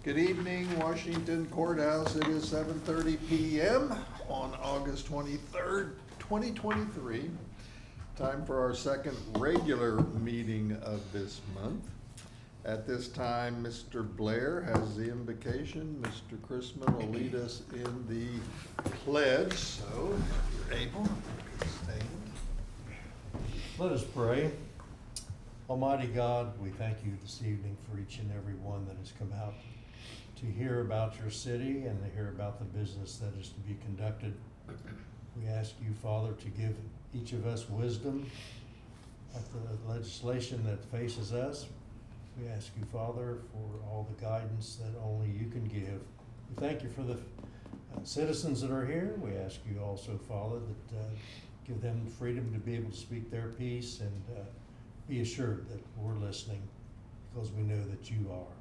Good evening, Washington Courthouse. It is 7:30 p.m. on August 23rd, 2023. Time for our second regular meeting of this month. At this time, Mr. Blair has the invocation. Mr. Chrisman will lead us in the pledge. So, if you're able, stand. Let us pray. Almighty God, we thank you this evening for each and every one that has come out to hear about your city and to hear about the business that is to be conducted. We ask you, Father, to give each of us wisdom at the legislation that faces us. We ask you, Father, for all the guidance that only you can give. We thank you for the citizens that are here. We ask you also, Father, that give them the freedom to be able to speak their piece and be assured that we're listening because we know that you are.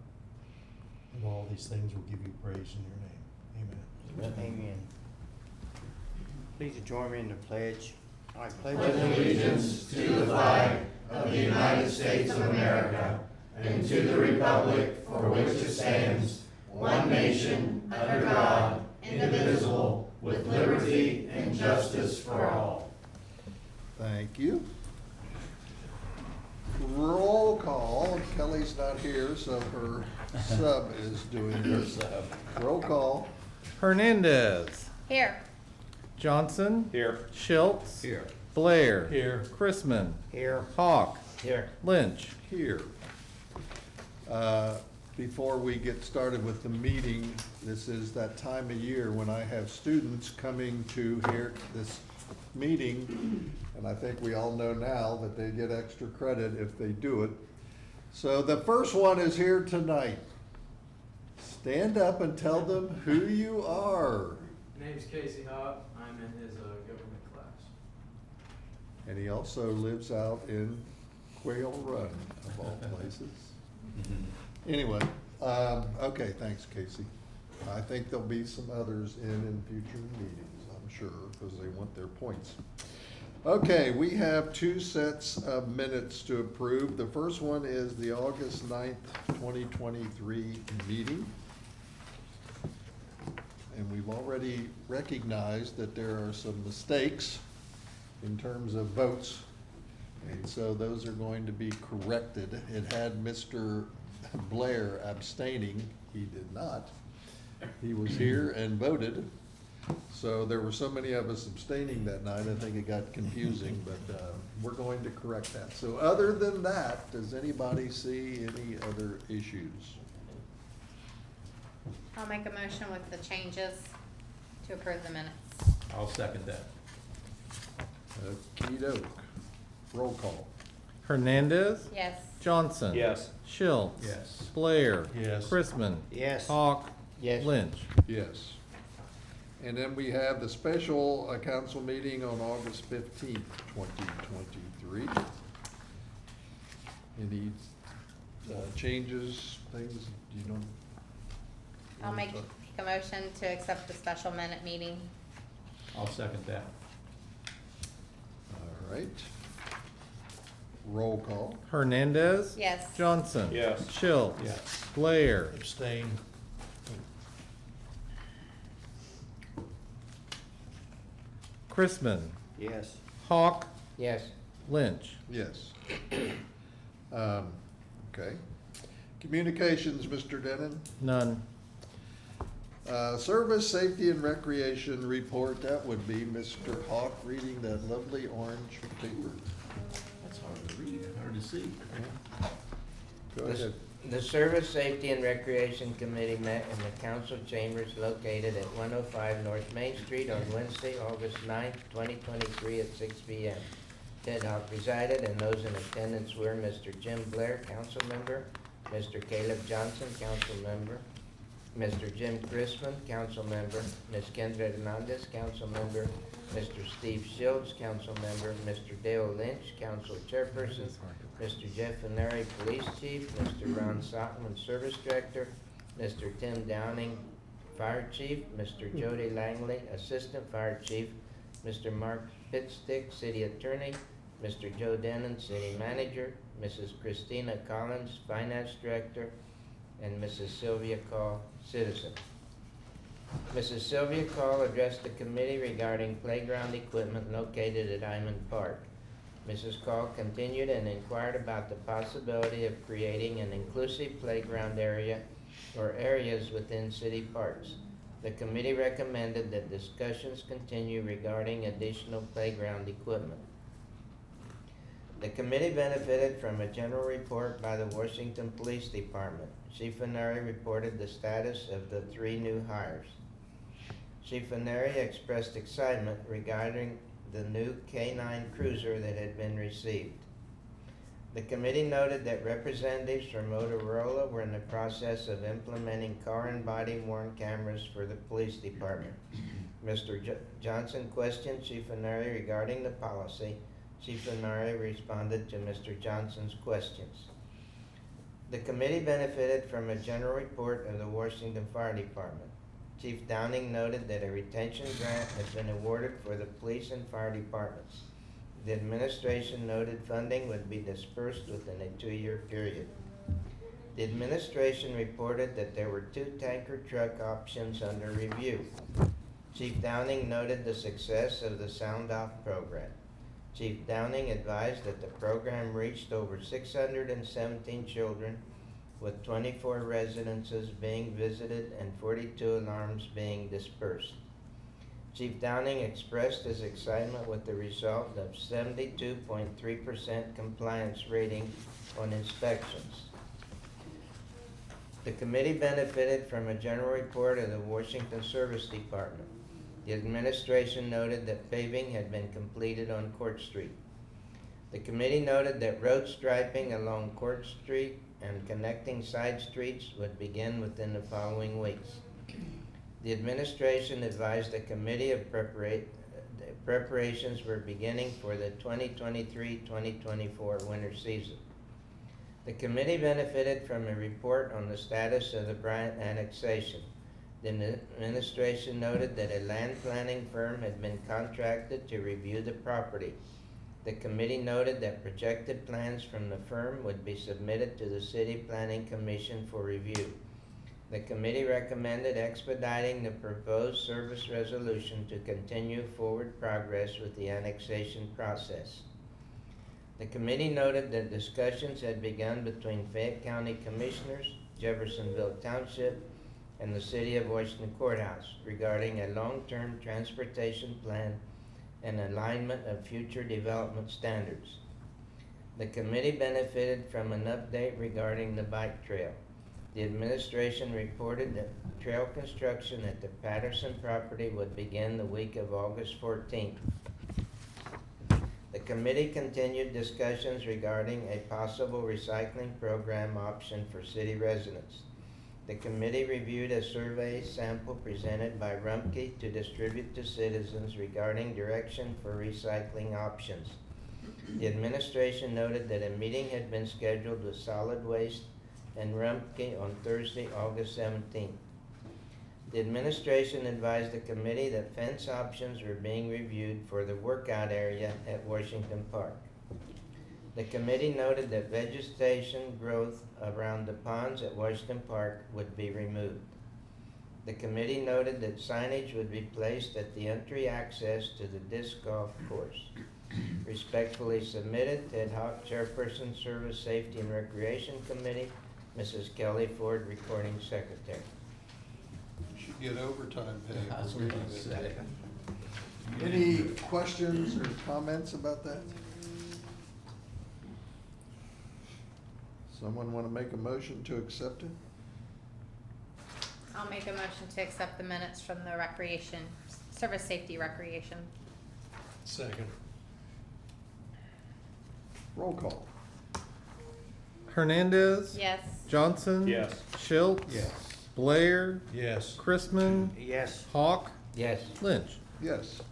And all these things will give you praise in your name. Amen. Amen. Please join me in the pledge. I pledge allegiance to the flag of the United States of America and to the republic for which it stands, one nation, under God, indivisible, with liberty and justice for all. Thank you. Roll call. Kelly's not here, so her sub is doing her sub. Roll call. Hernandez. Here. Johnson. Here. Schultz. Here. Blair. Here. Chrisman. Here. Hawk. Here. Lynch. Here. Before we get started with the meeting, this is that time of year when I have students coming to hear this meeting, and I think we all know now that they get extra credit if they do it. So the first one is here tonight. Stand up and tell them who you are. My name's Casey Hawk. I'm in his government class. And he also lives out in Quail Run, of all places. Anyway, okay, thanks, Casey. I think there'll be some others in future meetings, I'm sure, because they want their points. Okay, we have two sets of minutes to approve. The first one is the August 9th, 2023 meeting. And we've already recognized that there are some mistakes in terms of votes. And so those are going to be corrected. It had Mr. Blair abstaining. He did not. He was here and voted. So there were so many of us abstaining that night, I think it got confusing, but we're going to correct that. So other than that, does anybody see any other issues? I'll make a motion with the changes to approve the minutes. I'll second that. Okey-doke. Roll call. Hernandez. Yes. Johnson. Yes. Schultz. Yes. Blair. Yes. Chrisman. Yes. Hawk. Yes. Lynch. Yes. And then we have the special council meeting on August 15th, 2023. Any changes, things, you know? I'll make a motion to accept the special minute meeting. I'll second that. All right. Roll call. Hernandez. Yes. Johnson. Yes. Schultz. Yes. Blair. Abstain. Chrisman. Yes. Hawk. Yes. Lynch. Yes. Okay. Communications, Mr. Denon. None. Service, Safety, and Recreation report, that would be Mr. Hawk reading that lovely orange paper. That's hard to read, hard to see. Go ahead. The Service, Safety, and Recreation Committee met in the council chambers located at 105 North Main Street on Wednesday, August 9th, 2023 at 6 p.m. Ted Hawk presided, and those in attendance were Mr. Jim Blair, council member, Mr. Caleb Johnson, council member, Mr. Jim Chrisman, council member, Ms. Kendra Hernandez, council member, Mr. Steve Schultz, council member, Mr. Dale Lynch, council chairperson, Mr. Jeff Veneri, police chief, Mr. Ron Sockman, service director, Mr. Tim Downing, fire chief, Mr. Jody Langley, assistant fire chief, Mr. Mark Pitstick, city attorney, Mr. Joe Denon, city manager, Mrs. Christina Collins, finance director, and Mrs. Sylvia Call, citizen. Mrs. Sylvia Call addressed the committee regarding playground equipment located at Hyman Park. Mrs. Call continued and inquired about the possibility of creating an inclusive playground area or areas within city parks. The committee recommended that discussions continue regarding additional playground equipment. The committee benefited from a general report by the Washington Police Department. Chief Fenari reported the status of the 3 new hires. Chief Fenari expressed excitement regarding the new K-9 cruiser that had been received. The committee noted that representatives from Motorola were in the process of implementing car and body worn cameras for the police department. Mr. Johnson questioned Chief Fenari regarding the policy. Chief Fenari responded to Mr. Johnson's questions. The committee benefited from a general report of the Washington Fire Department. Chief Downing noted that a retention grant has been awarded for the police and fire departments. The administration noted funding would be dispersed within a 2-year period. The administration reported that there were 2 tanker truck options under review. Chief Downing noted the success of the Sound Off program. Chief Downing advised that the program reached over 617 children, with 24 residences being visited and 42 alarms being dispersed. Chief Downing expressed his excitement with the result of 72.3% compliance rating on inspections. The committee benefited from a general report of the Washington Service Department. The administration noted that paving had been completed on Court Street. The committee noted that road striping along Court Street and connecting side streets would begin within the following weeks. The administration advised the committee of preparations were beginning for the 2023-2024 winter season. The committee benefited from a report on the status of the Bryant annexation. The administration noted that a land planning firm had been contracted to review the property. The committee noted that projected plans from the firm would be submitted to the City Planning Commission for review. The committee recommended expediting the proposed service resolution to continue forward progress with the annexation process. The committee noted that discussions had begun between Fayette County Commissioners, Jeffersonville Township, and the City of Washington Courthouse regarding a long-term transportation plan and alignment of future development standards. The committee benefited from an update regarding the bike trail. The administration reported that trail construction at the Patterson property would begin the week of August 14th. The committee continued discussions regarding a possible recycling program option for city residents. The committee reviewed a survey sample presented by Rumpke to distribute to citizens regarding direction for recycling options. The administration noted that a meeting had been scheduled with Solid Waste and Rumpke on Thursday, August 17th. The administration advised the committee that fence options were being reviewed for the workout area at Washington Park. The committee noted that vegetation growth around the ponds at Washington Park would be removed. The committee noted that signage would be placed at the entry access to the disc golf course. Respectfully submitted, Ted Hawk, Chairperson, Service, Safety, and Recreation Committee, Mrs. Kelly Ford, Recording Secretary. Should get overtime pay. I was gonna say. Any questions or comments about that? Someone want to make a motion to accept it? I'll make a motion to accept the minutes from the recreation, service safety recreation. Second. Roll call. Hernandez. Yes. Johnson. Yes. Schultz. Yes. Blair. Yes. Chrisman. Yes. Hawk. Yes. Lynch. Yes.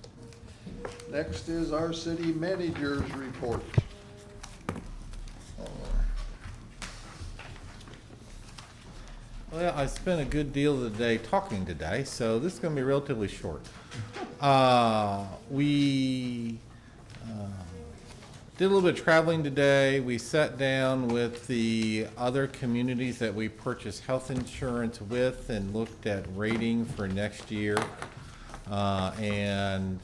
Next is our city manager's report. Well, I spent a good deal of the day talking today, so this is going to be relatively short. We did a little bit of traveling today. We sat down with the other communities that we purchase health insurance with and looked at rating for next year. And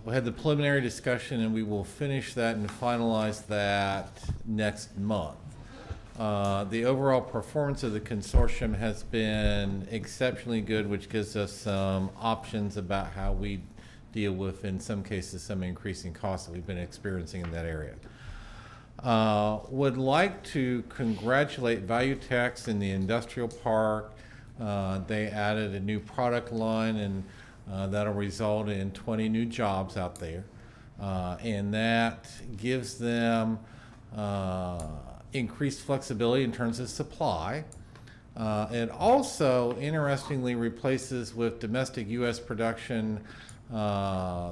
we had the preliminary discussion, and we will finish that and finalize that next month. The overall performance of the consortium has been exceptionally good, which gives us some options about how we deal with, in some cases, some increasing costs that we've been experiencing in that area. Would like to congratulate Valuetex in the industrial park. They added a new product line, and that'll result in 20 new jobs out there. And that gives them increased flexibility in terms of supply. It also, interestingly, replaces with domestic U.S. production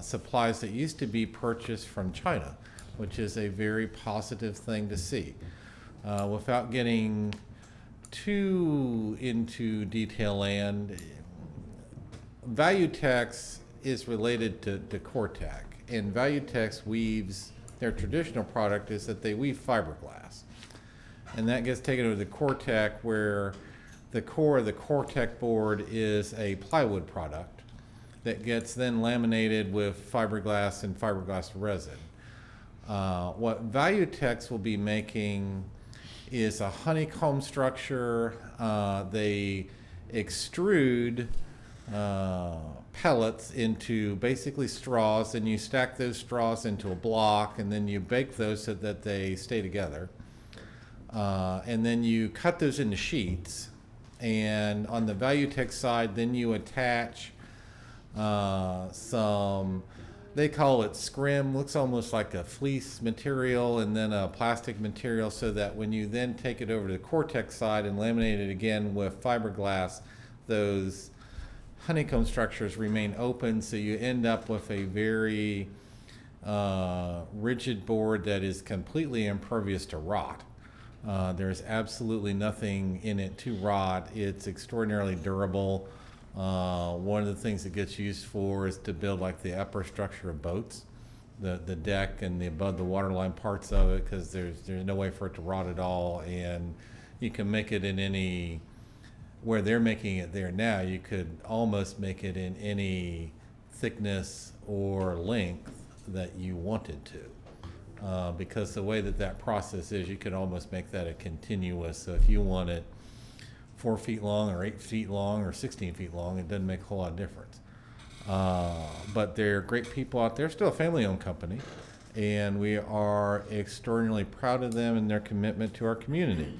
supplies that used to be purchased from China, which is a very positive thing to see. Without getting too into detail land, Valuetex is related to Cortec, and Valuetex weaves, their traditional product is that they weave fiberglass. And that gets taken over to Cortec, where the core of the Cortec board is a plywood product that gets then laminated with fiberglass and fiberglass resin. What Valuetex will be making is a honeycomb structure. They extrude pellets into basically straws, and you stack those straws into a block, and then you bake those so that they stay together. And then you cut those into sheets, and on the Valuetex side, then you attach some, they call it scrim, looks almost like a fleece material, and then a plastic material, so that when you then take it over to the Cortec side and laminate it again with fiberglass, those honeycomb structures remain open, so you end up with a very rigid board that is completely impervious to rot. There's absolutely nothing in it to rot. It's extraordinarily durable. One of the things it gets used for is to build like the upper structure of boats, the deck and the above the waterline parts of it, because there's no way for it to rot at all. And you can make it in any, where they're making it there now, you could almost make it in any thickness or length that you wanted to. Because the way that process is, you could almost make that a continuous. So if you want it 4 feet long or 8 feet long or 16 feet long, it doesn't make a whole lot of difference. But they're great people out there, still a family-owned company, and we are extraordinarily proud of them and their commitment to our community.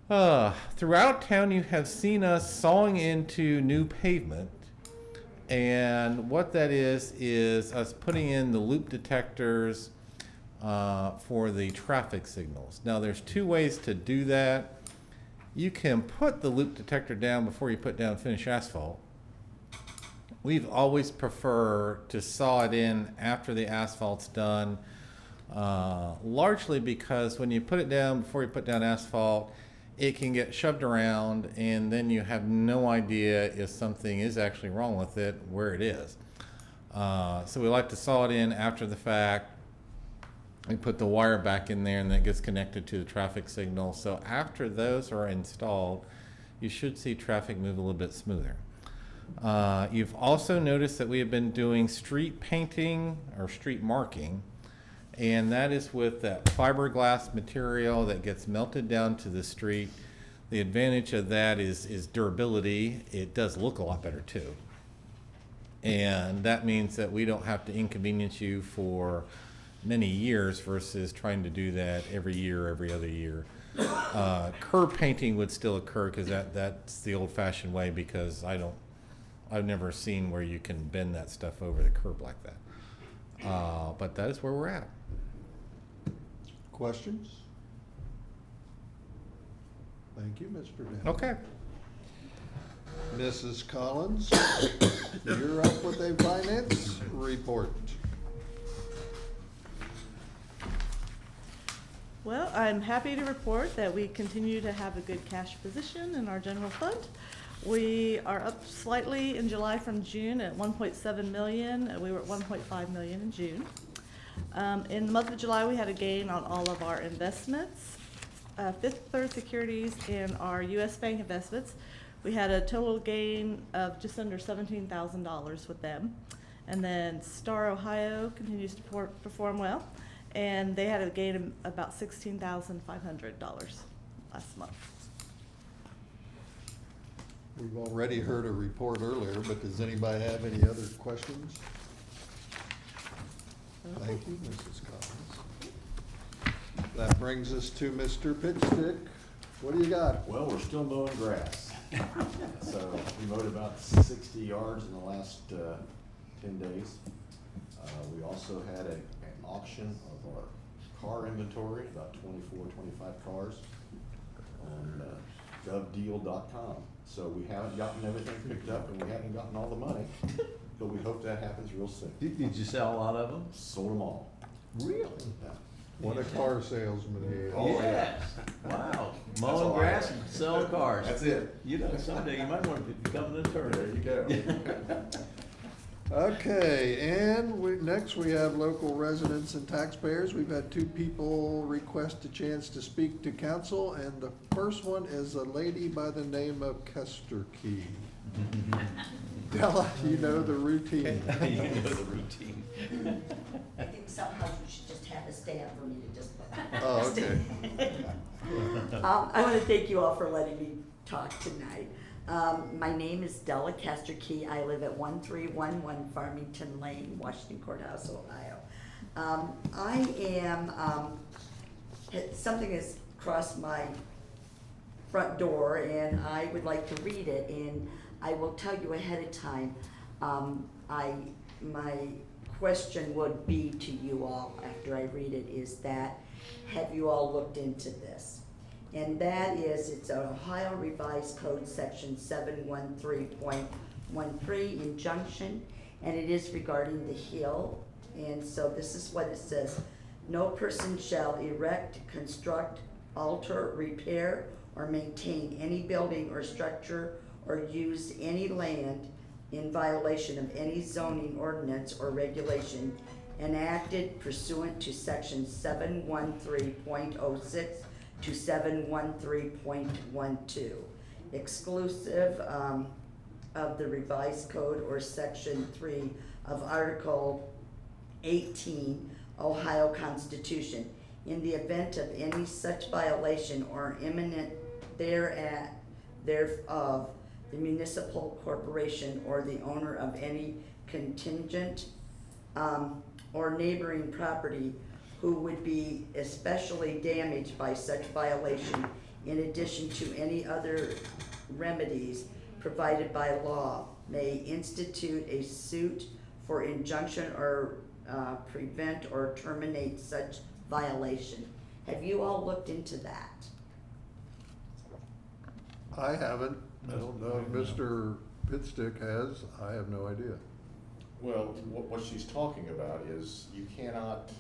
Throughout town, you have seen us sawing into new pavement, and what that is us putting in the loop detectors for the traffic signals. Now, there's 2 ways to do that. You can put the loop detector down before you put down finished asphalt. We've always preferred to saw it in after the asphalt's done, largely because when you put it down before you put down asphalt, it can get shoved around, and then you have no idea if something is actually wrong with it, where it is. So we like to saw it in after the fact. We put the wire back in there, and that gets connected to the traffic signal. So after those are installed, you should see traffic move a little bit smoother. You've also noticed that we have been doing street painting or street marking, and that is with that fiberglass material that gets melted down to the street. The advantage of that is durability. It does look a lot better too. And that means that we don't have to inconvenience you for many years versus trying to do that every year, every other year. Curb painting would still occur, because that's the old-fashioned way, because I've never seen where you can bend that stuff over the curb like that. But that is where we're at. Questions? Thank you, Mr. Dent. Okay. Mrs. Collins, you're up with a finance report. Well, I'm happy to report that we continue to have a good cash position in our general fund. We are up slightly in July from June at 1.7 million. We were at 1.5 million in June. In the month of July, we had a gain on all of our investments. Fifth Third Securities and our U.S. Bank investments, we had a total gain of just under $17,000 with them. And then Star Ohio continues to perform well, and they had a gain of about $16,500 last month. We've already heard a report earlier, but does anybody have any other questions? Thank you, Mrs. Collins. That brings us to Mr. Pitstick. What do you got? Well, we're still mowing grass. So we mowed about 60 yards in the last 10 days. We also had an auction of our car inventory, about 24, 25 cars on govdeal.com. So we haven't gotten everything picked up and we haven't gotten all the money, but we hope that happens real soon. Did you sell a lot of them? Sold them all. Really? Yeah. What a car salesman he is. Oh, Yes. Wow. all Mowing I grass have. and selling cars. That's it. You know, someday you might want to become an attorney. There you go. Okay, and next we have local residents and taxpayers. We've had two people request a chance to speak to council, and the first one is a lady by the name of Kester Key. Della, you know the routine. You know the routine. I think somehow you should just have a stand for me to just. Oh, okay. I want to thank you all for letting me talk tonight. My name is Della Key. I live at 1311 Farmington Lane, Washington Courthouse, Ohio. I am, something has crossed my front door and I would like to read it, and I will tell you ahead of time. My question would be to you all after I read it is that, have you all looked into this? And that is, it's an Ohio Revised Code Section 713.13 injunction, and it is regarding the hill. And so this is what it says. No person shall erect, construct, alter, repair, or maintain any building or structure or use any land in violation of any zoning ordinance or regulation enacted pursuant to Section 713.06 to 713.12, exclusive of the revised code or Section 3 of Article 18 Ohio Constitution. In the event of any such violation or imminent thereof, the municipal corporation or the owner of any contingent or neighboring property who would be especially damaged by such violation, in addition to any other remedies provided by law, may institute a suit for injunction or prevent or terminate such violation. Have you all looked into that? I haven't. I don't know if Mr. Pitstick has. I have no idea. Well, what she's talking about is you cannot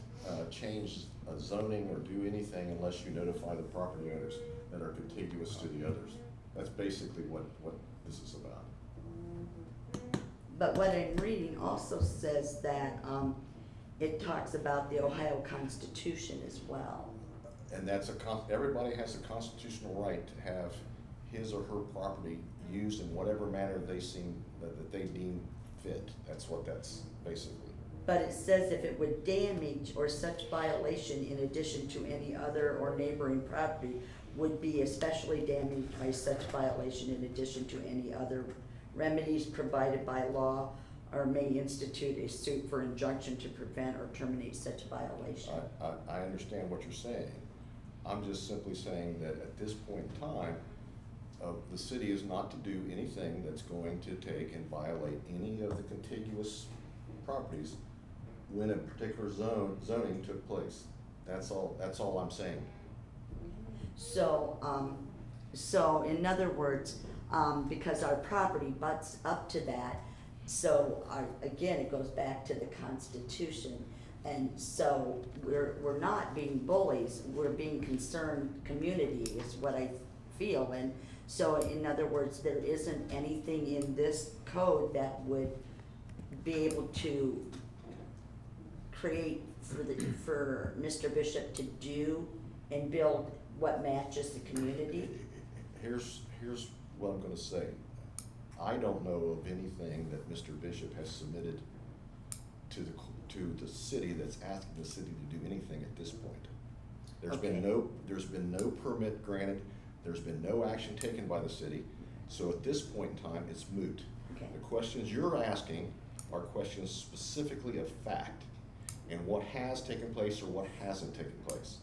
change a zoning or do anything unless you notify the property owners that are contiguous to the others. That's basically what this is about. But what I'm reading also says that it talks about the Ohio Constitution as well. And that's everybody has a constitutional right to have his or her property used in whatever manner they that they deem fit. That's what that's basically. But it says if it would damage or such violation in addition to any other or neighboring property would be especially damaged by such violation in addition to any other remedies provided by law, or may institute a suit for injunction to prevent or terminate such violation. I understand what you're saying. I'm just simply saying that at this point in time, the city is not to do anything that's going to take and violate any of the contiguous properties when a particular zoning took place. That's all I'm saying. So, so in other words, because our property butts up to that, so again, it goes back to the Constitution. And so we're not being bullies, we're being concerned community is what I feel. And so in other words, there isn't anything in this code that would be able to create for Mr. Bishop to do and build what matches the community? Here's what I'm gonna say. I don't know of anything that Mr. Bishop has submitted to the city that's asking the city to do anything at this point. There's been no permit granted, there's been no action taken by the city, so at this point in time, it's moot. Okay. The questions you're asking are questions specifically of fact, and what has taken place or what hasn't taken place.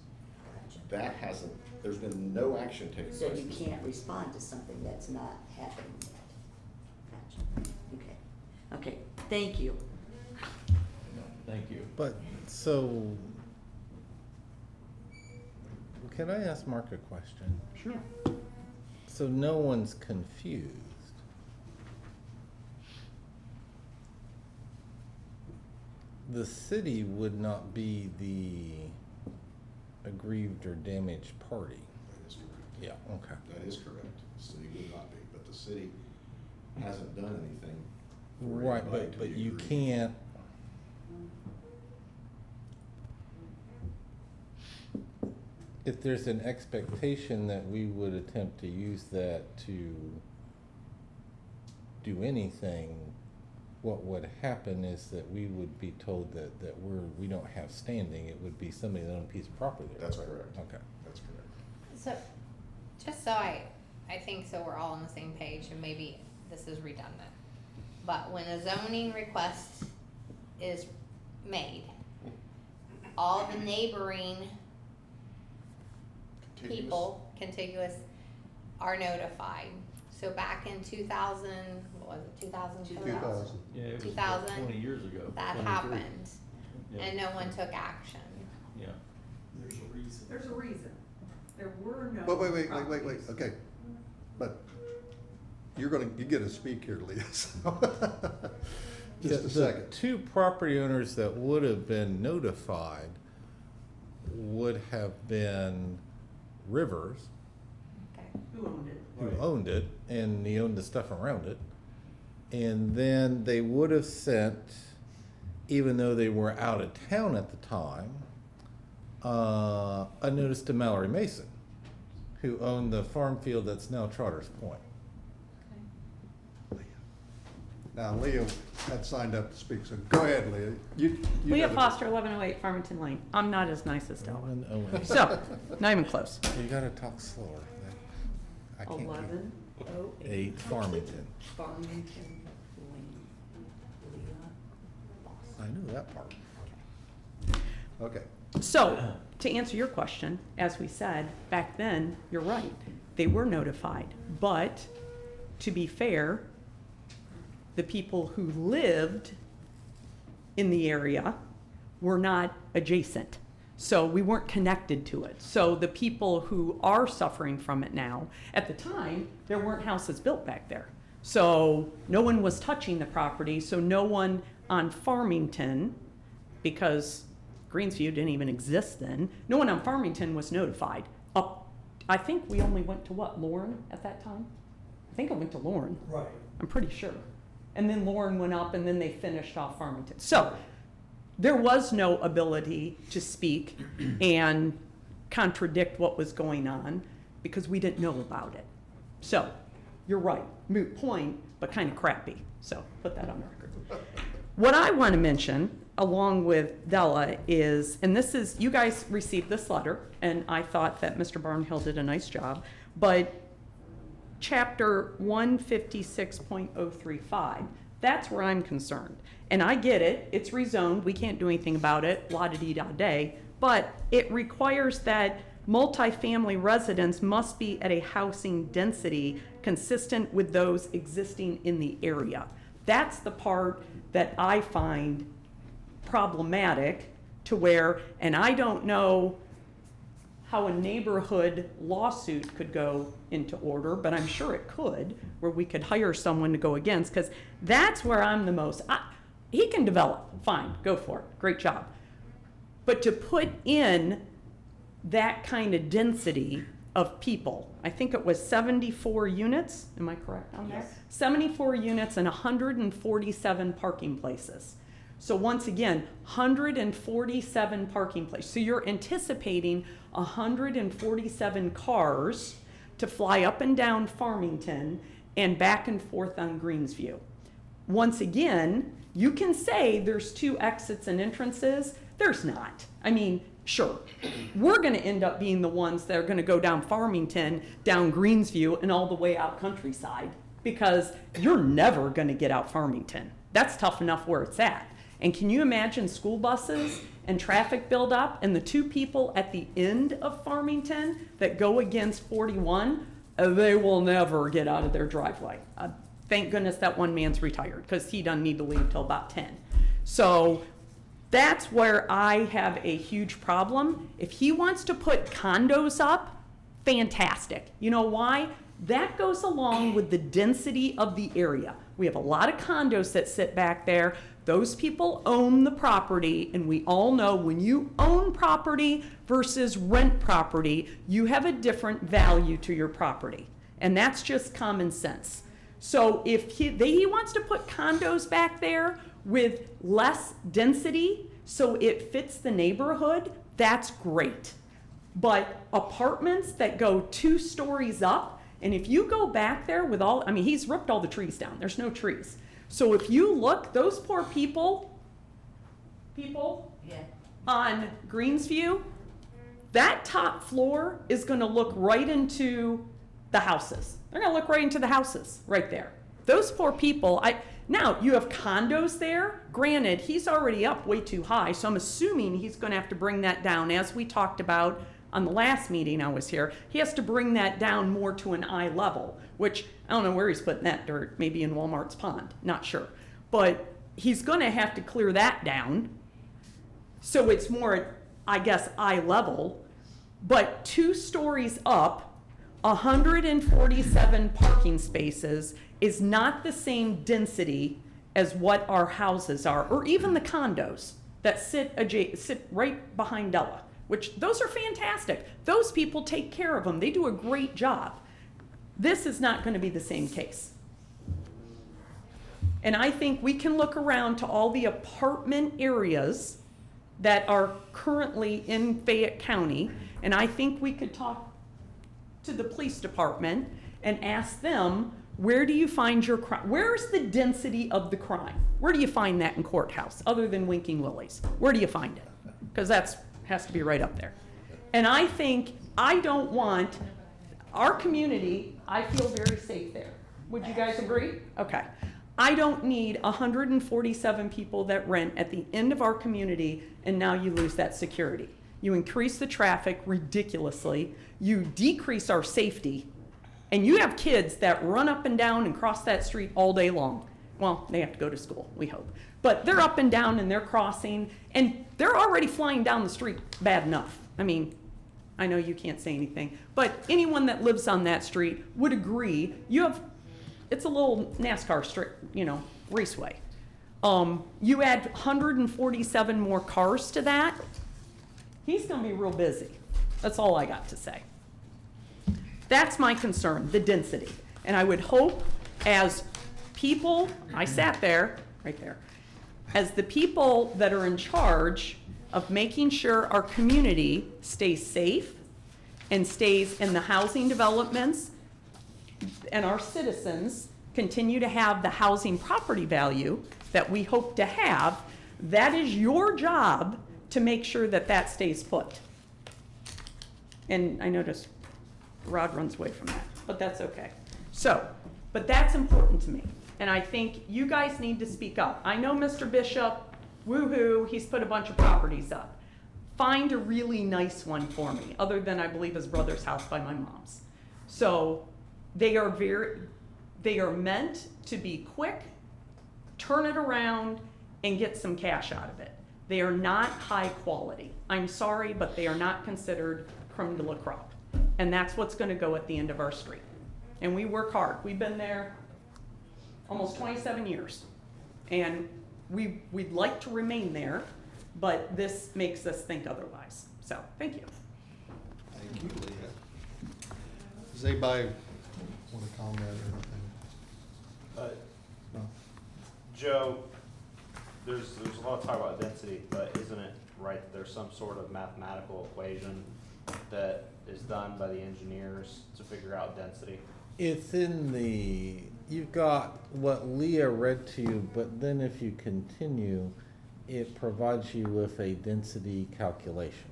That hasn't, there's been no action taken place. So you can't respond to something that's not happening yet? Gotcha. Okay. Okay, thank you. Thank you. But, so, can I ask Mark a question? Sure. So no one's confused. The city would not be the aggrieved or damaged party. That is correct. Yeah, okay. That is correct. The city would not be, but the city hasn't done anything. for Right, anybody to but be you aggrieved. can't. If there's an expectation that we would attempt to use that to do anything, what would happen is that we would be told that we don't have standing. It would be somebody that owned a piece of property there. That's correct. Okay. That's correct. So, just so I think so we're all on the same page, and maybe this is redundant, but when a zoning request is made, all the neighboring people, contiguous, are notified. So back in 2000, what was it, 2000? 2000. Yeah, it was 2000, 20 years ago. That 23. happened, Yeah. and no one took action. Yeah. There's a reason. There's a reason. There were no. But wait, properties. okay. But you get to speak here, Leah, so. Just a The second. two property owners that would have been notified would have been Rivers, Okay. Who owned it? who Right. owned it, and he owned the stuff around it. And then they would have sent, even though they were out of town at the time, a notice to Mallory Mason, who owned the farm field that's now Trotter's Point. Now, Leah had signed up to speak, so go ahead, Leah. You Leah gotta- Foster, 1108 Farmington Lane. I'm not as nice as Della. Owen, Owen. So, not even close. You gotta talk slower. I can't keep. 1108 8 Farmington. Farmington Lane. I knew that part. Okay. So, to answer your question, as we said, back then, you're right, they were notified. But, to be fair, the people who lived in the area were not adjacent. So we weren't connected to it. So the people who are suffering from it now, at the time, there weren't houses built back there. So no one was touching the property, so no one on Farmington, because Greensview didn't even exist then, no one on Farmington was notified. I think we only went to what, Lauren at that time? I think I went to Lauren. Right. I'm pretty sure. And then Lauren went up and then they finished off Farmington. So there was no ability to speak and contradict what was going on because we didn't know about it. So you're right, moot point, but kind of crappy. So put that on the record. What I want to mention along with Della is, and this is, you guys received this letter and I thought that Mr. Barnhill did a nice job, but Chapter 156.035, that's where I'm concerned. And I get it, it's rezoned, we can't do anything about it, la-da-dee-da-day, but it requires that multifamily residents must be at a housing density consistent with those existing in the area. That's the part that I find problematic to where, and I don't know how a neighborhood lawsuit could go into order, but I'm sure it could, where we could hire someone to go against, because that's where I'm the most, he can develop, fine, go for it, great job. But to put in that kind of density of people, I think it was 74 units, am I correct on that? Yes. 74 units and 147 parking places. So once again, 147 parking places. So you're anticipating 147 cars to fly up and down Farmington and back and forth on Greensview. Once again, you can say there's 2 exits and entrances. There's not. I mean, sure, we're gonna end up being the ones that are gonna go down Farmington, down Greensview, and all the way out Countryside, because you're never gonna get out Farmington. That's tough enough where it's at. And can you imagine school buses and traffic buildup and the 2 people at the end of Farmington that go against 41? They will never get out of their driveway. Thank goodness that one man's retired, because he doesn't need to leave till about 10. So that's where I have a huge problem. If he wants to put condos up, fantastic. You know why? That goes along with the density of the area. We have a lot of condos that sit back there. Those people own the property, and we all know when you own property versus rent property, you have a different value to your property. And that's just common sense. So if he wants to put condos back there with less density so it fits the neighborhood, that's great. But apartments that go 2 stories up, and if you go back there with all, I mean, he's ripped all the trees down. There's no trees. So if you look, those poor people on Greensview, that top floor is gonna look right into the houses. They're gonna look right into the houses, right there. Those poor people, now you have condos there. Granted, he's already up way too high, so I'm assuming he's gonna have to bring that down. As we talked about on the last meeting I was here, he has to bring that down more to an eye level, which I don't know where he's putting that dirt, maybe in Walmart's pond, not sure. But he's gonna have to clear that down, so it's more, I guess, eye level. But 2 stories up, 147 parking spaces is not the same density as what our houses are, or even the condos that sit right behind Della, which those are fantastic. Those people take care of them. They do a great job. This is not going to be the same case. And I think we can look around to all the apartment areas that are currently in Fayette County, and I think we could talk to the police department and ask them, where do you find your crime? Where's the density of the crime? Where do you find that in courthouse, other than Winking Willie's? Where do you find it? Because that has to be right up there. And I think, I don't want, our community, I feel very safe there. Would you guys agree? Okay. I don't need 147 people that rent at the end of our community, and now you lose that security. You increase the traffic ridiculously, you decrease our safety, and you have kids that run up and down and cross that street all day long. Well, they have to go to school, we hope. But they're up and down and they're crossing, and they're already flying down the street bad enough. I mean, I know you can't say anything, but anyone that lives on that street would agree, it's a little NASCAR street, raceway. You add 147 more cars to that, he's gonna be real busy. That's all I got to say. That's my concern, the density. And I would hope as people, I sat there, right there, as the people that are in charge of making sure our community stays safe and stays in the housing developments, and our citizens continue to have the housing property value that we hope to have, that is your job to make sure that that stays put. And I noticed Rod runs away from that, but that's okay. So, but that's important to me. And I think you guys need to speak up. I know Mr. Bishop, woo-hoo, he's put a bunch of properties up. Find a really nice one for me, other than I believe his brother's house by my mom's. So they are meant to be quick, turn it around, and get some cash out of it. They are not high quality. I'm sorry, but they are not considered creme de la crop. And that's what's gonna go at the end of our street. And we work hard. We've been there almost 27 years. And we'd like to remain there, but this makes us think otherwise. So, thank you. Thank you, Leah. Does anybody want to comment or anything? No? Joe, there's a lot of talk about density, but isn't it right that there's some sort of mathematical equation that is done by the engineers to figure out density? It's in the, you've got what Leah read to you, but then if you continue, it provides you with a density calculation.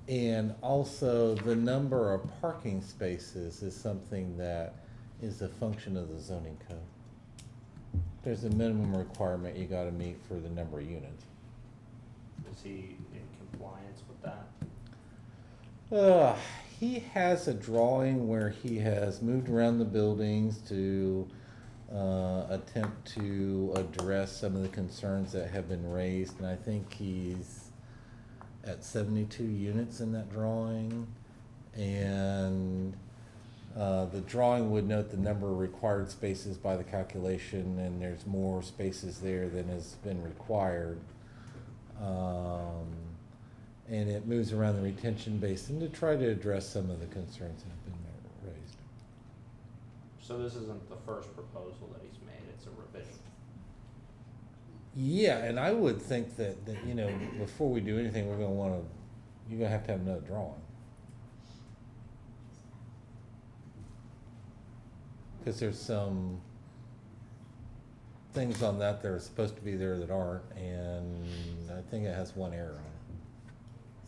And also the number of parking spaces is something that is a function of the zoning code. There's a minimum requirement you gotta meet for the number of units. Is he in compliance with that? He has a drawing where he has moved around the buildings to attempt to address some of the concerns that have been raised, and I think he's at 72 units in that drawing. And the drawing would note the number of required spaces by the calculation, and there's more spaces there than has been required. And it moves around the retention basin to try to address some of the concerns that have been raised. So this isn't the first proposal that he's made, it's a revision. Yeah, and I would think that, you know, before we do anything, we're gonna wanna, you're gonna have to have another drawing. Cause there's some things on that are supposed to be there that aren't, and I think it has one error on it.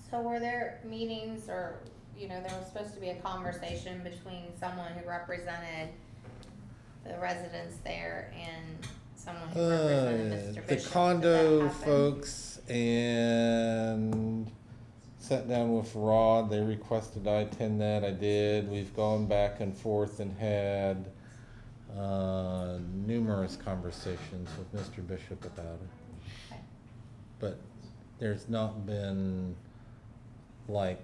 So were there meetings or, you know, there was supposed to be a conversation between someone who represented the residents there and someone who represented Mr. Bishop? The Did that condo happen? folks and sat down with Rod, they requested I attend that, I did. We've gone back and forth and had numerous conversations with Mr. Bishop about it. Okay. But there's not been, like,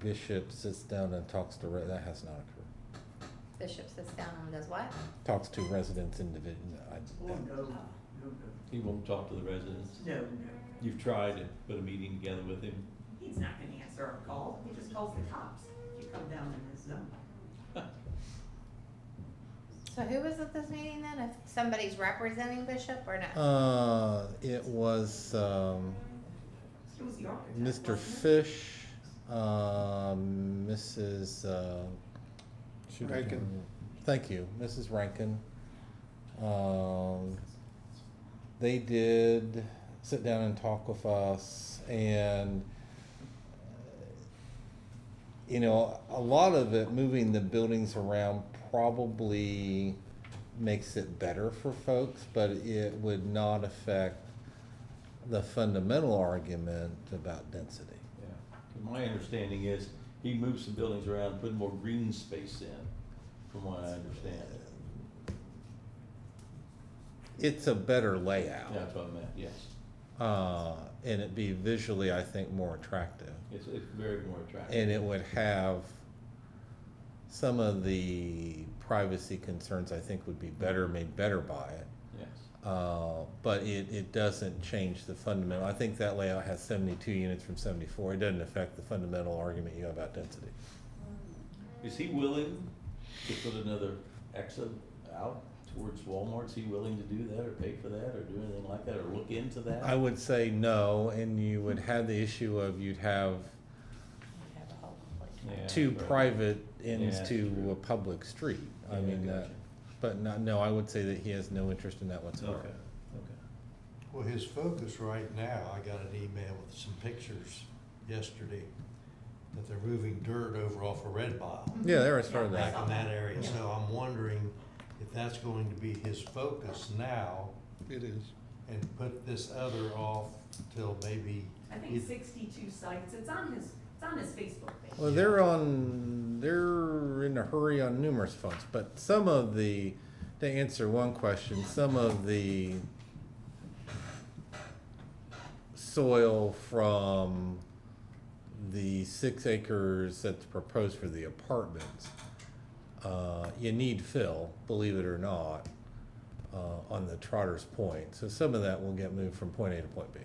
Bishop sits down and talks to, that has not occurred. Bishop sits down and does what? Talks to residents individually. He won't talk to the residents. No, You've tried to put a meeting together with him. He's not gonna answer our call, he just calls the cops if you come down in his zone. So who was at this meeting then? If somebody's representing Bishop or not? It was, It was the architect, Mr. wasn't it? Fish, Mrs. shoot, I can't Rankin. remember. Thank you, Mrs. Rankin. They did sit down and talk with us, and you know, a lot of it, moving the buildings around probably makes it better for folks, but it would not affect the fundamental argument about density. Yeah. My understanding is he moves some buildings around, put more green space in, from what I understand. It's a better layout. Yeah, that's what I meant, yes. And it'd be visually, I think, more attractive. It's very more attractive. And it would have some of the privacy concerns, I think, would be better, made better by it. Yes. But it doesn't change the fundamental. I think that layout has 72 units from 74. It doesn't affect the fundamental argument you have about density. Is he willing to put another exit out towards Walmart? Is he willing to do that or pay for that or do anything like that or look into that? I would say no, and you would have the issue of you'd have Yeah, two right. private ends Yeah, to true. a public street. I Yeah, mean, gotcha. but no, I would say that he has no interest in that whatsoever. Okay, okay. Well, his focus right now, I got an email with some pictures yesterday, that they're moving dirt over off of Red Mile. Yeah, there I started Back that. in that area, so I'm wondering if that's going to be his focus now, It is. and put this other off till maybe. I think 62 sites, it's on his Facebook page. Well, they're in a hurry on numerous fronts, but some of the, to answer one question, some of the soil from the 6 acres that's proposed for the apartments, you need fill, believe it or not, on the Trotter's Point. So some of that will get moved from point A to point B.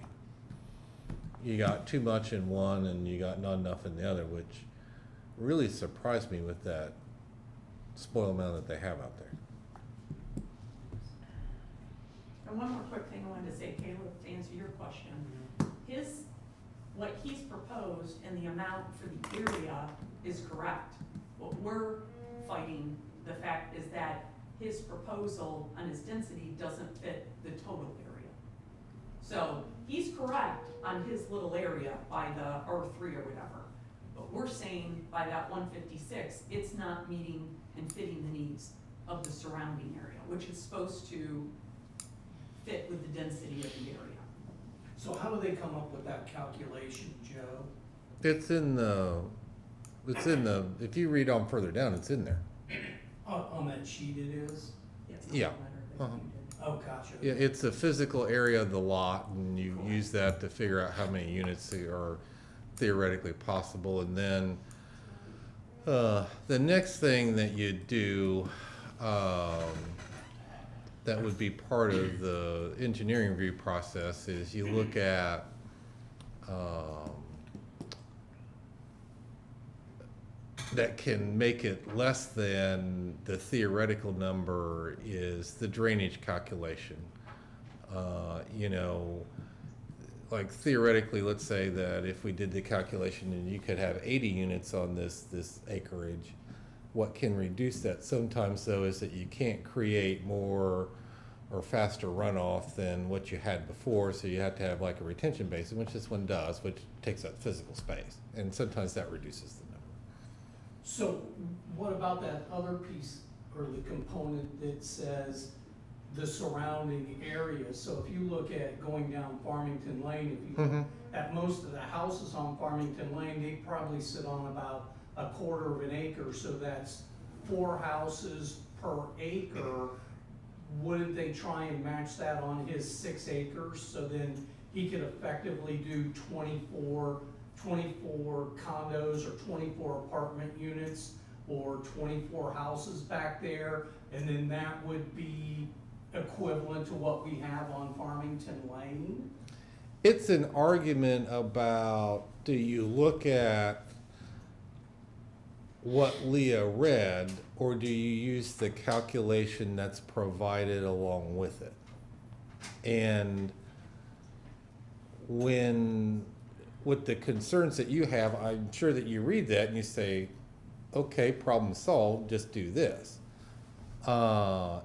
You got too much in one and you got not enough in the other, which really surprised me with that spoil amount that they have out there. And one more quick thing I wanted to say, Caleb, to answer your question. What he's proposed and the amount for the area is correct. What we're fighting, the fact is that his proposal on his density doesn't fit the total area. So he's correct on his little area by the R3 or whatever. But we're saying by that 156, it's not meeting and fitting the needs of the surrounding area, which is supposed to fit with the density of the area. So how do they come up with that calculation, Joe? It's in the, if you read on further down, it's in there. On that sheet it is? Yeah. Uh-huh. Oh, gotcha. Yeah, it's the physical area of the lot, and you use that to figure out how many units are theoretically possible. And then the next thing that you do, that would be part of the engineering review process, is you look at that can make it less than the theoretical number is the drainage calculation. You know, like theoretically, let's say that if we did the calculation and you could have 80 units on this acreage, what can reduce that sometimes though is that you can't create more or faster runoff than what you had before, so you have to have like a retention basin, which this one does, which takes up physical space, and sometimes that reduces the number. So what about that other piece or the component that says the surrounding area? So if you look at going down Farmington Lane, if you look at most of the houses on Farmington Lane, they probably sit on about a quarter of an acre, so that's 4 houses per acre. Wouldn't they try and match that on his 6 acres, so then he could effectively do 24 condos or 24 apartment units or 24 houses back there, and then that would be equivalent to what we have on Farmington Lane? It's an argument about, do you look at what Leah read, or do you use the calculation that's provided along with it? And with the concerns that you have, I'm sure that you read that and you say, okay, problem solved, just do this. I've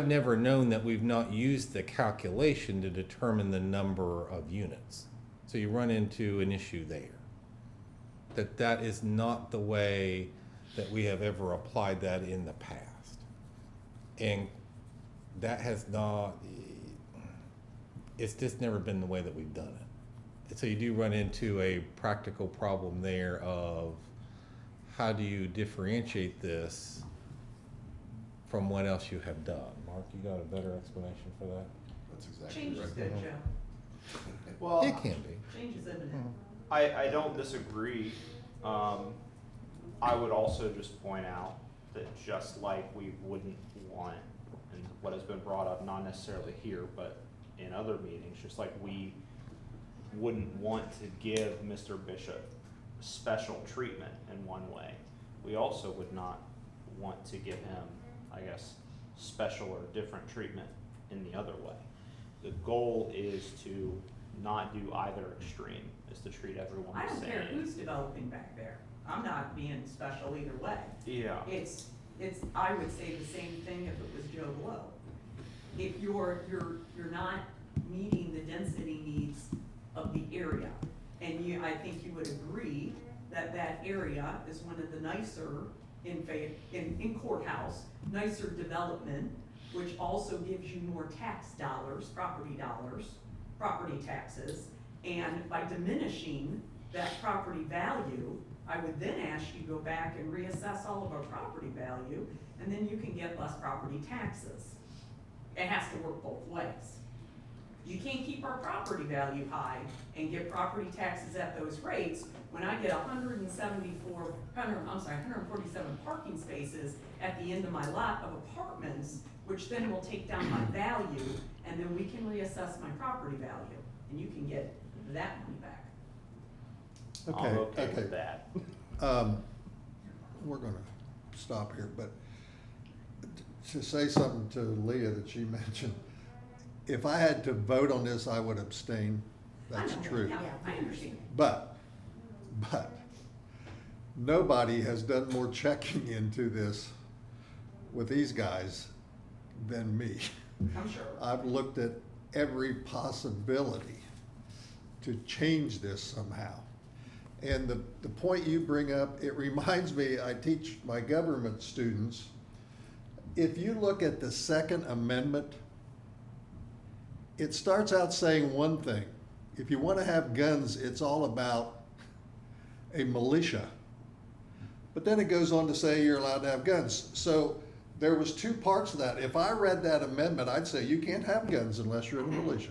never known that we've not used the calculation to determine the number of units. So you run into an issue there. That is not the way that we have ever applied that in the past. And that has not, it's just never been the way that we've done it. And so you do run into a practical problem there of how do you differentiate this from what else you have done? Mark, you got a better explanation for that? That's exactly Change right. is good, Joe. Well, It can be. Change is imminent. I don't disagree. I would also just point out that just like we wouldn't want, and what has been brought up, not necessarily here, but in other meetings, just like we wouldn't want to give Mr. Bishop special treatment in one way, we also would not want to give him, I guess, special or different treatment in the other way. The goal is to not do either extreme, is to treat everyone I the don't same. care who's developing back there. I'm not being special either way. Yeah. It's, I would say the same thing if it was Joe Blow. If you're not meeting the density needs of the area, and I think you would agree that that area is one of the nicer in Courthouse, nicer development, which also gives you more tax dollars, property taxes, and by diminishing that property value, I would then ask you to go back and reassess all of our property value, and then you can get less property taxes. It has to work both ways. You can't keep our property value high and get property taxes at those rates when I get 147 parking spaces at the end of my lot of apartments, which then will take down my value, and then we can reassess my property value, and you can get that money back. I'm okay with that. We're gonna stop here, but to say something to Leah that she mentioned, if I had to vote on this, I would abstain. That's true. Yeah, I understand. But nobody has done more checking into this with these guys than me. I'm sure. I've looked at every possibility to change this somehow. And the point you bring up, it reminds me, I teach my government students, if you look at the Second Amendment, it starts out saying one thing. If you want to have guns, it's all about a militia. But then it goes on to say you're allowed to have guns. So there was two parts of that. If I read that amendment, I'd say you can't have guns unless you're in a militia.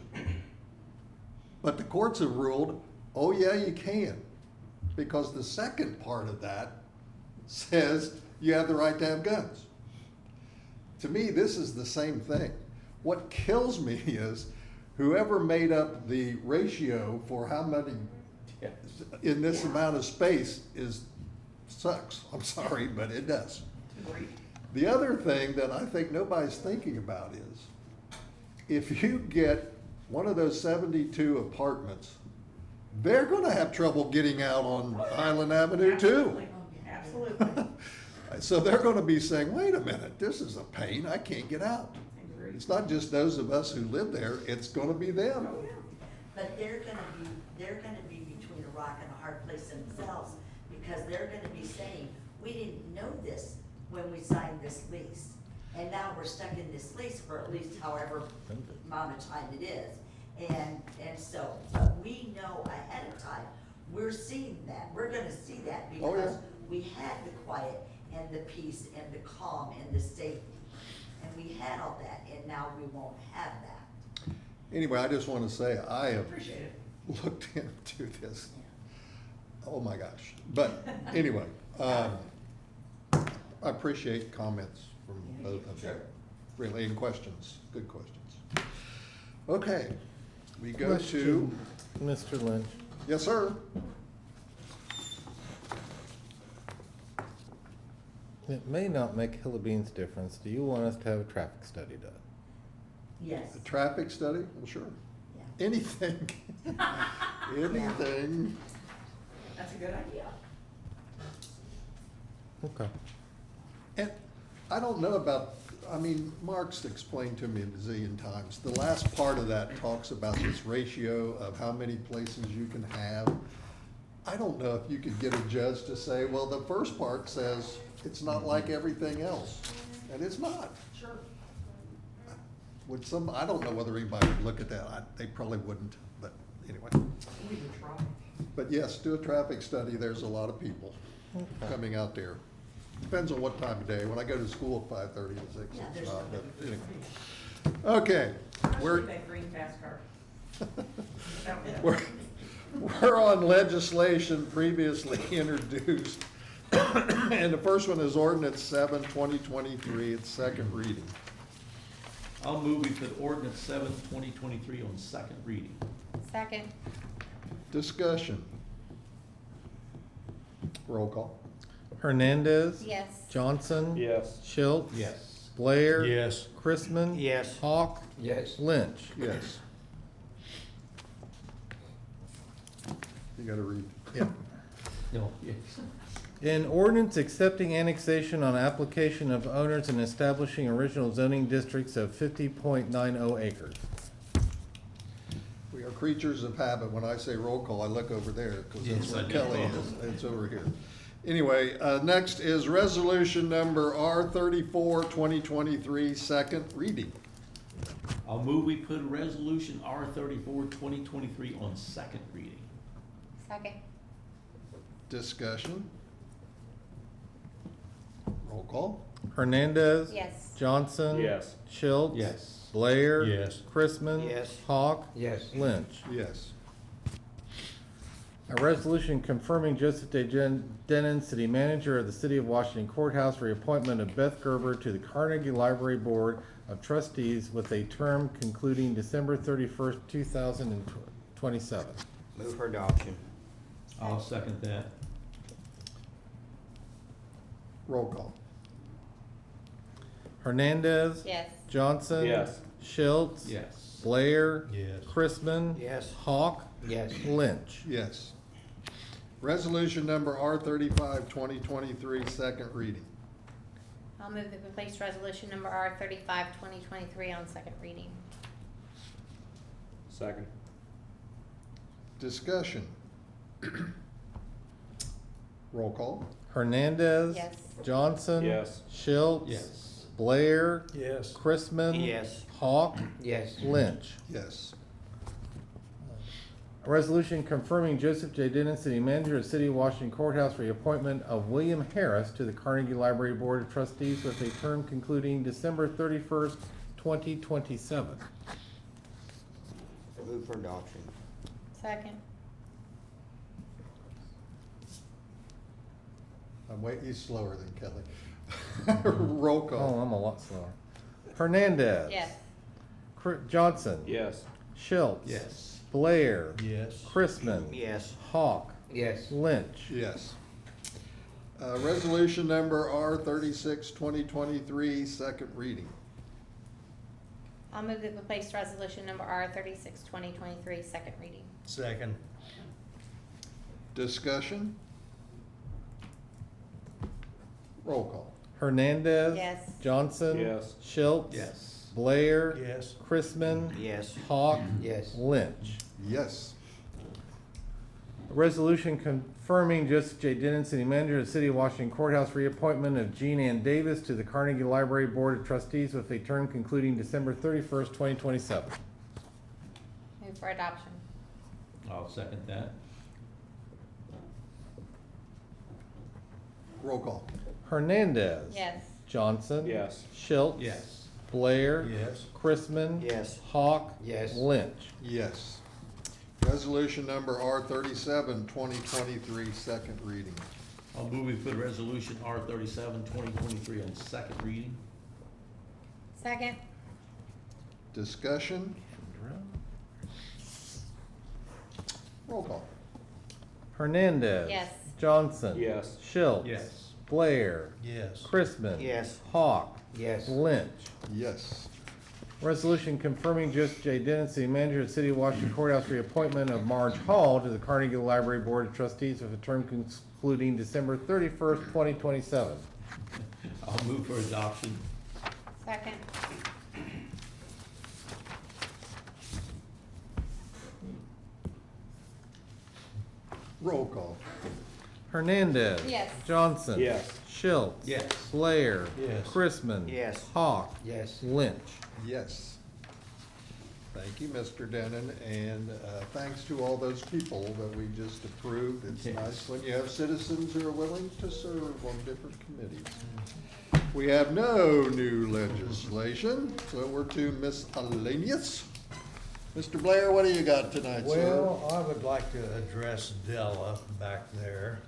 But the courts have ruled, oh yeah, you can. Because the second part of that says you have the right to have guns. To me, this is the same thing. What kills me is whoever made up the ratio for how many in this amount of space sucks. I'm sorry, but it does. Agreed. The other thing that I think nobody's thinking about is if you get one of those 72 apartments, they're going to have trouble getting out on Highland Avenue too. Absolutely. So they're going to be saying, wait a minute, this is a pain, I can't get out. Agreed. It's not just those of us who live there, it's going to be them. Oh, yeah. But they're gonna be between a rock and a hard place themselves, because they're gonna be saying, we didn't know this when we signed this lease. And now we're stuck in this lease for at least however amount of time it is. And so, but we know ahead of time, we're seeing that, we're gonna see that Oh, yeah. because we had the quiet and the peace and the calm and the safety. And we had all that, and now we won't have that. Anyway, I just want to say, I have Appreciate it. looked into this. Oh my gosh. But anyway, I appreciate comments from both of you. Really, and questions, good questions. Okay, we go to, Question, Mr. Lynch. yes, sir. It may not make hill of beans difference. Do you want us to have a traffic study done? Yes. A traffic study? Well, sure. Yeah. Anything. Anything. That's a good idea. Okay. And I don't know about, I mean, Mark's explained to me a bazillion times. The last part of that talks about this ratio of how many places you can have. I don't know if you could get a judge to say, well, the first part says it's not like everything else, and it's not. Sure. Would some, I don't know whether anybody would look at that. They probably wouldn't, but anyway. We would try. But yes, do a traffic study. There's a lot of people coming out there. Depends on what time of day. When I go to school at 5:30 and 6, Yeah, it's there's not, but no- anyway. Okay, Especially we're, that green fast car. we're on legislation previously introduced. And the first one is ordinance 7, 2023, its second reading. I'll move we put ordinance 7, 2023 on second reading. Second. Discussion. Roll call. Hernandez. Yes. Johnson. Yes. Schultz. Yes. Blair. Yes. Chrisman. Yes. Hawk. Yes. Lynch. Yes. You gotta read. Yeah. No, yes. An ordinance accepting annexation on application of owners and establishing original zoning districts of 50.90 acres. We are creatures of habit. When I say roll call, I look over there, because that's Yes, where I do. Kelly is. It's over here. Anyway, next is resolution number R 2023, second reading. I'll move we put resolution R 2023 on second reading. Second. Discussion. Roll call. Hernandez. Yes. Johnson. Yes. Schultz. Yes. Blair. Yes. Chrisman. Yes. Hawk. Yes. Lynch. Yes. A resolution confirming Joseph J. Denon, City Manager of the City of Washington Courthouse, reappointment of Beth Gerber to the Carnegie Library Board of Trustees with a term concluding December 31st, 2027. Move for adoption. I'll second that. Roll call. Hernandez. Yes. Johnson. Yes. Schultz. Yes. Blair. Yes. Chrisman. Yes. Hawk. Yes. Lynch. Yes. Resolution number R 2023, second reading. I'll move that we place resolution number R 2023 on second reading. Second. Discussion. Roll call. Hernandez. Yes. Johnson. Yes. Schultz. Yes. Blair. Yes. Chrisman. Yes. Hawk. Yes. Lynch. Yes. A resolution confirming Joseph J. Denon, City Manager of City of Washington Courthouse, for the appointment of William Harris to the Carnegie Library Board of Trustees with a term concluding December 31st, 2027. Move for adoption. Second. I'm way, he's slower than Kelly. Roll Oh, call. I'm a lot slower. Hernandez. Yes. Johnson. Yes. Schultz. Yes. Blair. Yes. Chrisman. Yes. Hawk. Yes. Lynch. Yes. Resolution number R 2023, second reading. I'll move that we place resolution number R 2023 second reading. Second. Discussion. Roll call. Hernandez. Yes. Johnson. Yes. Schultz. Yes. Blair. Yes. Chrisman. Yes. Hawk. Yes. Lynch. Yes. A resolution confirming Joseph J. Denon, City Manager of the City of Washington Courthouse, reappointment of Jean Ann Davis to the Carnegie Library Board of Trustees with a term concluding December 31st, 2027. Move for adoption. I'll second that. Roll call. Hernandez. Yes. Johnson. Yes. Schultz. Yes. Blair. Yes. Chrisman. Yes. Hawk. Yes. Lynch. Yes. Resolution number R 2023, second reading. I'll move we put resolution R 2023 on second reading. Second. Discussion. Roll call. Hernandez. Yes. Johnson. Yes. Schultz. Yes. Blair. Yes. Chrisman. Yes. Hawk. Yes. Lynch. Yes. Resolution confirming Joseph J. Denon, City Manager of the City of Washington Courthouse, reappointment of Marge Hall to the Carnegie Library Board of Trustees with a term concluding December 31st, 2027. I'll move for adoption. Second. Roll call. Hernandez. Yes. Johnson. Yes. Schultz. Yes. Blair. Yes. Chrisman. Yes. Hawk. Yes. Lynch. Yes. Thank you, Mr. Denon, and thanks to all those people that we just approved. It's Yes. nice when you have citizens who are willing to serve on different committees. We have no new legislation, so we're to miscellaneous. Mr. Blair, what do you got tonight, sir? Well, I would like to address Della back there.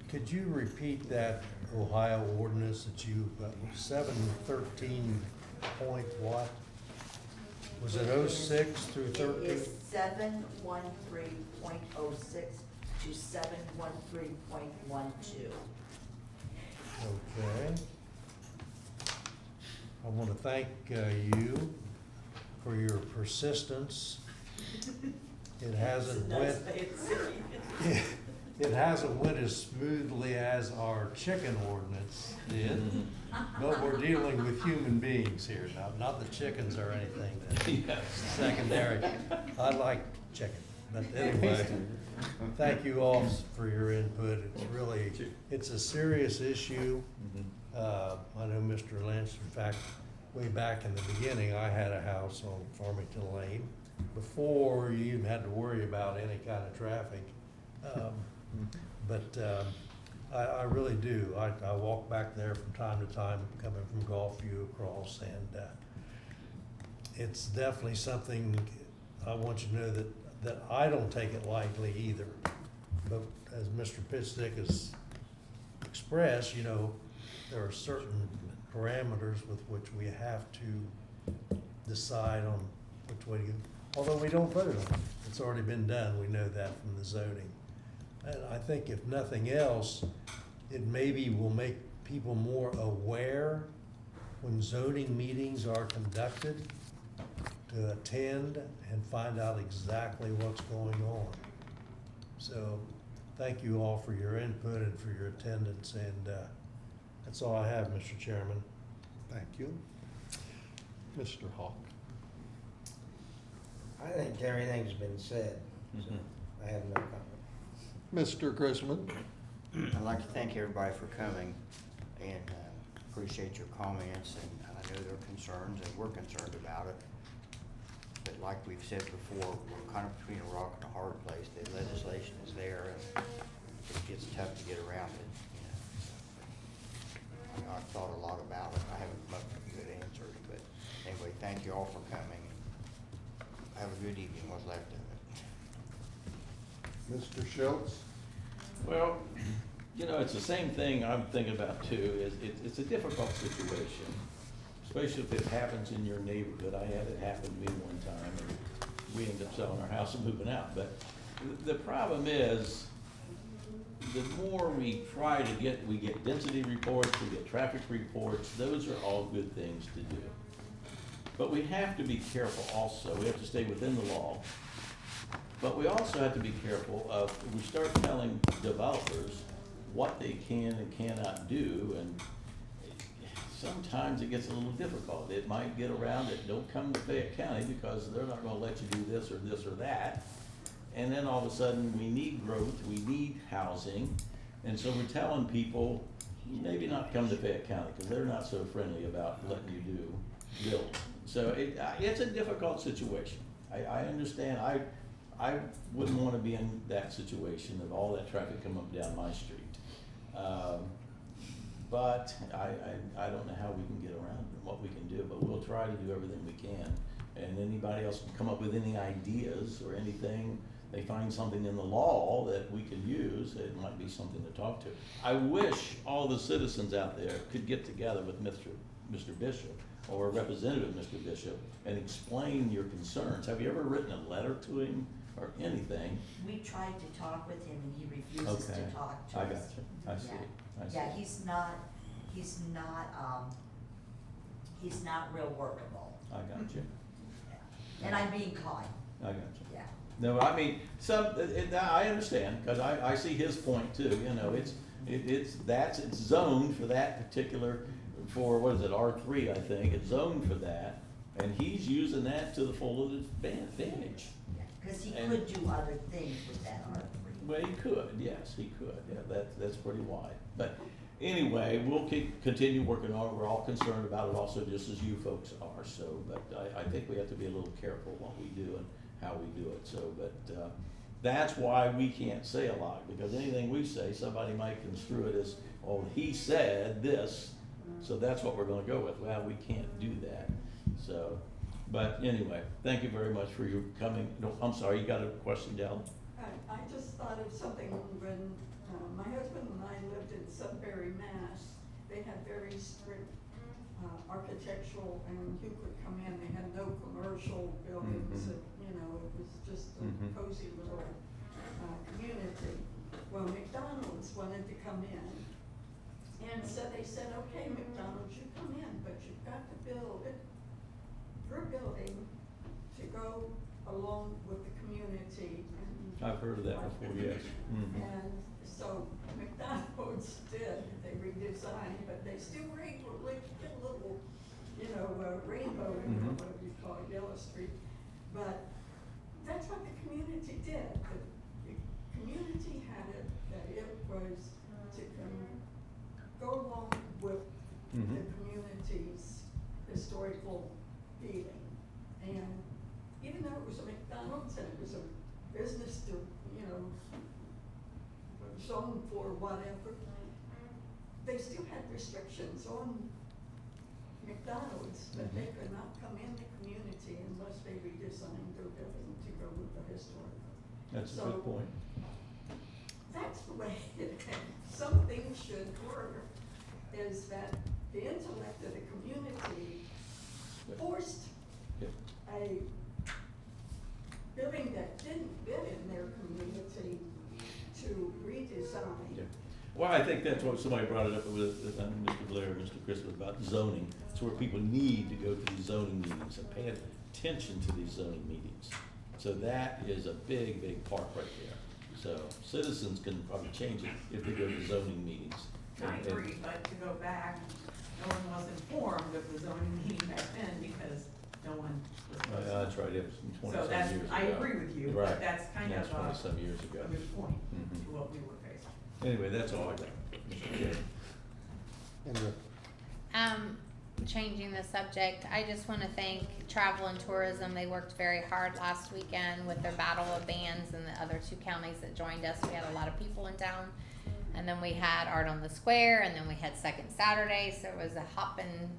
Could you repeat that Ohio ordinance that you, 713 point what? Was it 06 through 13? It is 713.06 to 713.12. Okay. I want to thank you for your persistence. It hasn't went, it hasn't went as smoothly as our chicken ordinance did, but we're dealing with human beings here now, not the chickens or anything that's secondary. I like chicken, but anyway, thank you all for your input. It's really, it's a serious issue. I know Mr. Lynch, in fact, way back in the beginning, I had a house on Farmington Lane before you even had to worry about any kind of traffic. But I really do. I walk back there from time to time, coming from Gulfview across, and it's definitely something I want you to know that I don't take it lightly either. But as Mr. Pitstick has expressed, you know, there are certain parameters with which we have to decide on which way to go. Although we don't vote on it, it's already been done, we know that from the zoning. And I think if nothing else, it maybe will make people more aware when zoning meetings are conducted, to attend and find out exactly what's going on. So, thank you all for your input and for your attendance, and that's all I have, Mr. Chairman. Thank you. Mr. Hawk. I think everything's been said, so I have no comment. Mr. Chrisman. I'd like to thank everybody for coming and appreciate your comments, and I know there are concerns and we're concerned about it. But like we've said before, we're kind of between a rock and a hard place. The legislation is there and it gets tough to get around it, you know. I've thought a lot about it. I haven't come up with good answers, but anyway, thank you all for coming. Have a good evening, what's left of it. Mr. Schultz. Well, you know, it's the same thing I'm thinking about too, is it's a difficult situation, especially if it happens in your neighborhood. I had it happen to me one time, and we ended up selling our house and moving out. But the problem is, the more we try to get, we get density reports, we get traffic reports, those are all good things to do. But we have to be careful also, we have to stay within the law. But we also have to be careful of, we start telling developers what they can and cannot do, and sometimes it gets a little difficult. It might get around it, don't come to Fayette County because they're not gonna let you do this or that. And then all of a sudden, we need growth, we need housing, and so we're telling people, maybe not come to Fayette County, because they're not so friendly about letting you build. So it's a difficult situation. I understand, I wouldn't wanna be in that situation of all that traffic come up down my street. But I don't know how we can get around it and what we can do, but we'll try to do everything we can. And anybody else can come up with any ideas or anything, they find something in the law that we can use, it might be something to talk to. I wish all the citizens out there could get together with Mr. Bishop or Representative Mr. Bishop and explain your concerns. Have you ever written a letter to him or anything? We tried to talk with him and he refuses Okay. to talk to I us. got you. I see. I see. Yeah, he's not real workable. I got you. And I'm being kind, I got you. yeah. No, I mean, I understand, because I see his point too, you know, it's zoned for that particular, for, what is it, R3, I think, it's zoned for that, and he's using that to the full advantage. Cause he And- could do other things with that R3. Well, he could, yes, he could, yeah, that's pretty wide. But anyway, we'll continue working on it, we're all concerned about it also, just as you folks are, so, but I think we have to be a little careful what we do and how we do it, so, but, that's why we can't say a lot, because anything we say, somebody might construe it as, oh, he said this, so that's what we're gonna go with. Well, we can't do that, so, but anyway, thank you very much for your coming. No, I'm sorry, you got a question, Dell? I just thought of something when my husband and I lived in Sudbury, Mass. They had very strict architectural, and you could come in, they had no commercial buildings, Mhm. and, you know, it was just a Mhm. cozy little community. Well, McDonald's wanted to come in, and so they said, okay, McDonald's, you come in, but you've got to build your building to go along with the community. And I've heard of that before, yes. Mhm. and so McDonald's did, they redesigned, but they still were able to get a little, you know, rainbow in Mhm. whatever you call it, Yellow Street. But that's what the community did. The community had it, that it was to go along with the Mhm. community's historical feeling. And even though it was a McDonald's and it was a business to, you know, zone for whatever, they still had restrictions on McDonald's that they could not come in the community unless they redesigned their building to go with the historical. That's a So, good point. that's the way some things should work, is that the intellect of the community forced Yeah. a building that didn't fit in their community to redesign. Yeah. Well, I think that's what somebody brought it up with, Mr. Blair, and Mr. Christmas, about zoning. It's where people need to go to these zoning meetings and pay attention to these zoning meetings. So that is a big, big part right there. So citizens can probably change it if they go to zoning meetings. I agree, but to go back, no one was informed of the zoning meeting back then because no one was. That's right, it was So twenty-some that's, years ago. I agree with you, Right. but that's kind of That's 20-some years ago. a good point Mhm. to what we were facing. Anyway, that's all I got, Mr. Chair. Changing the subject, I just wanna thank Travel and Tourism. They worked very hard last weekend with their battle of bands and the other two counties that joined us. We had a lot of people in town. And then we had Art on the Square, and then we had Second Saturday, so it was a hopping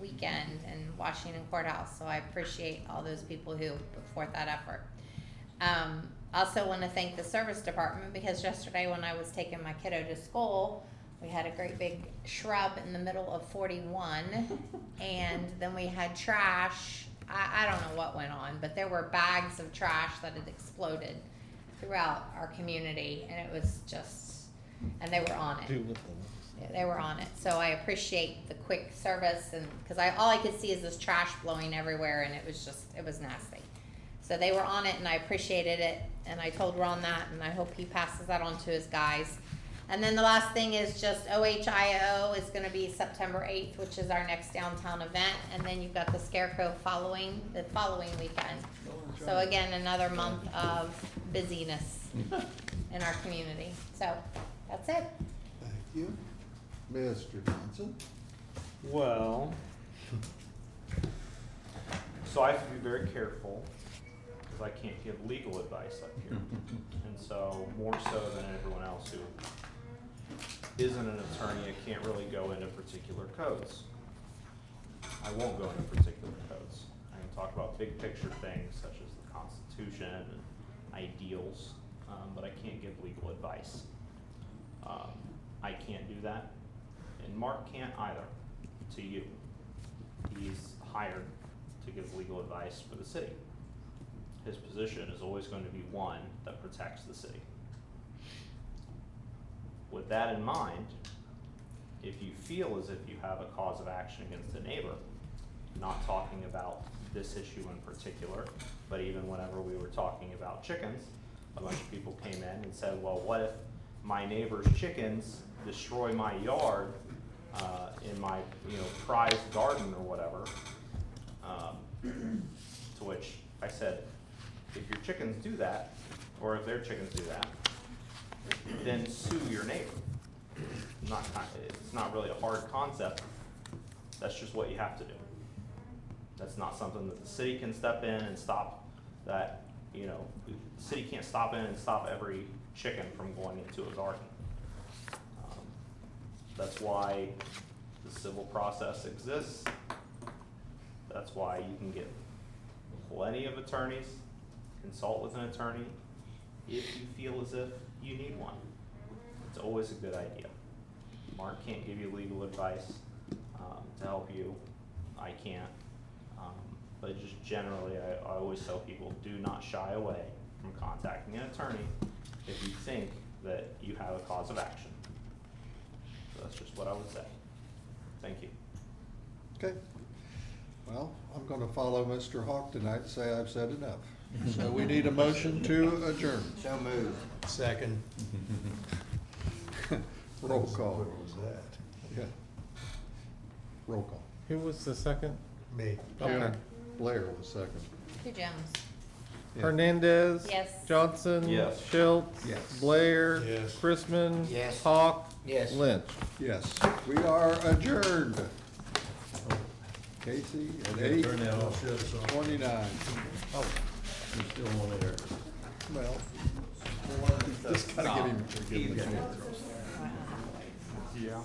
weekend in Washington Courthouse. So I appreciate all those people who put forth that effort. Also want to thank the service department because yesterday when I was taking my kiddo to school, we had a great big shrub in the middle of 41, and then we had trash. I don't know what went on, but there were bags of trash that had exploded throughout our community, and it was just, and they were on it. Yeah, they were on it. So I appreciate the quick service, and because all I could see is this trash blowing everywhere, and it was nasty. So they were on it, and I appreciated it, and I told Ron that, and I hope he passes that on to his guys. And then the last thing is just OHIO is going to be September 8th, which is our next downtown event, and then you've got the Scarecrow the following weekend. So again, another month of busyness in our community. So that's it. Thank you. Mr. Johnson? Well, so I have to be very careful because I can't give legal advice up here. And so more so than everyone else who isn't an attorney, I can't really go into particular codes. I won't go into particular codes. I can talk about big picture things such as the Constitution and ideals, but I can't give legal advice. I can't do that, and Mark can't either, to you. He's hired to give legal advice for the city. His position is always going to be one that protects the city. With that in mind, if you feel as if you have a cause of action against a neighbor, not talking about this issue in particular, but even whenever we were talking about chickens, a bunch of people came in and said, well, what if my neighbor's chickens destroy my yard in my prized garden or whatever? To which I said, if your chickens do that, or if their chickens do that, then sue your neighbor. It's not really a hard concept. That's just what you have to do. That's not something that the city can step in and stop that, the city can't stop in and stop every chicken from going into a garden. That's why the civil process exists. That's why you can get plenty of attorneys, consult with an attorney if you feel as if you need one. It's always a good idea. Mark can't give you legal advice to help you. I can't. But just generally, I always tell people, do not shy away from contacting an attorney if you think that you have a cause of action. So that's just what I would say. Thank you. Okay. Well, I'm gonna follow Mr. Hawk tonight and say I've said enough. So we need a motion to adjourn. So moved. Second. Roll call. What was that? Yeah. Roll call. Who was the second? Me. Okay. Blair was second. Who Jones? Yeah. Hernandez. Yes. Johnson. Yes. Schultz. Yes. Blair. Yes. Chrisman. Yes. Hawk. Yes. Lynch. Yes, we are adjourned. Casey at Turn that off. 8:29. Oh, you're still on there. Well, just gotta give him a chance. Yeah.